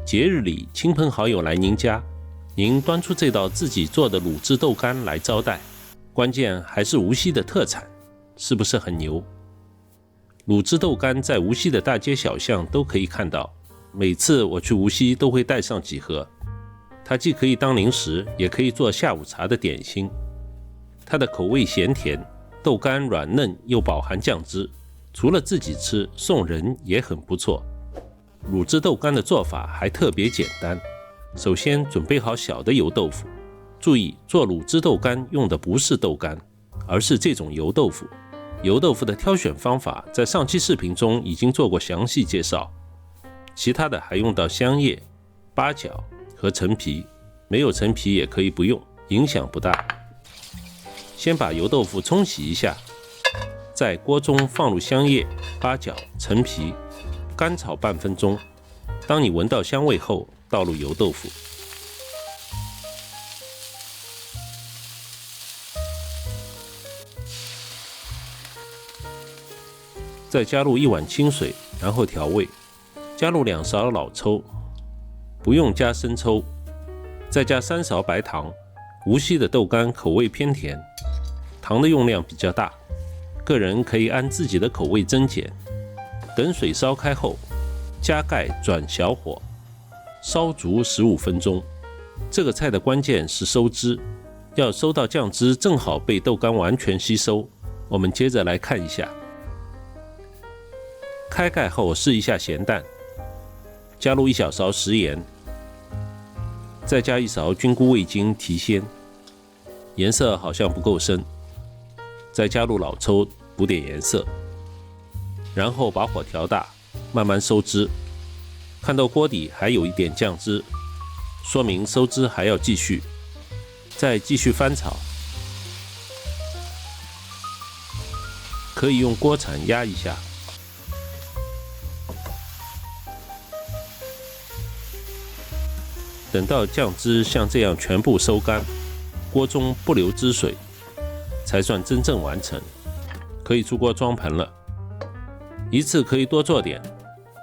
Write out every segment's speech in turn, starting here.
节日里亲朋好友来您家，您端出这道自己做的卤汁豆干来招待，关键还是无锡的特产，是不是很牛？卤汁豆干在无锡的大街小巷都可以看到，每次我去无锡都会带上几盒。它既可以当零食，也可以做下午茶的点心。它的口味咸甜，豆干软嫩又饱含酱汁，除了自己吃，送人也很不错。卤汁豆干的做法还特别简单，首先准备好小的油豆腐，注意做卤汁豆干用的不是豆干，而是这种油豆腐。油豆腐的挑选方法在上期视频中已经做过详细介绍，其他的还用到香叶、八角和陈皮，没有陈皮也可以不用，影响不大。先把油豆腐冲洗一下，在锅中放入香叶、八角、陈皮，干炒半分钟。当你闻到香味后，倒入油豆腐。再加入1碗清水，然后调味，加入2勺老抽，不用加生抽，再加3勺白糖。无锡的豆干口味偏甜，糖的用量比较大，个人可以按自己的口味增减。等水烧开后，加盖转小火，烧足15分钟。这个菜的关键是收汁，要收到酱汁正好被豆干完全吸收。我们接着来看一下。开盖后试一下咸淡，加入1小勺食盐，再加1勺菌菇味精提鲜，颜色好像不够深，再加入老抽补点颜色，然后把火调大，慢慢收汁。看到锅底还有一点酱汁，说明收汁还要继续，再继续翻炒，可以用锅铲压一下。等到酱汁像这样全部收干，锅中不留汁水，才算真正完成，可以出锅装盆了。一次可以多做点，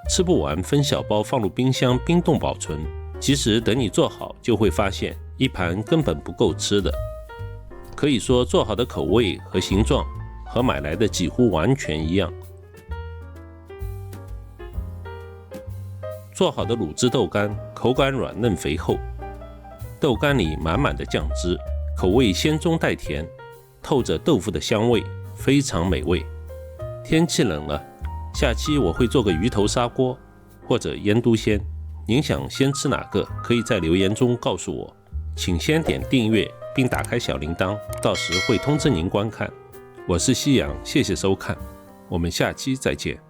吃不完分小包放入冰箱冰冻保存。其实等你做好就会发现，一盘根本不够吃的。可以说做好的口味和形状和买来的几乎完全一样。做好的卤汁豆干口感软嫩肥厚，豆干里满满的酱汁，口味鲜中带甜，透着豆腐的香味，非常美味。天气冷了，下期我会做个鱼头砂锅或者腌笃鲜，您想先吃哪个，可以在留言中告诉我。请先点订阅并打开小铃铛，到时会通知您观看。我是夕阳，谢谢收看，我们下期再见。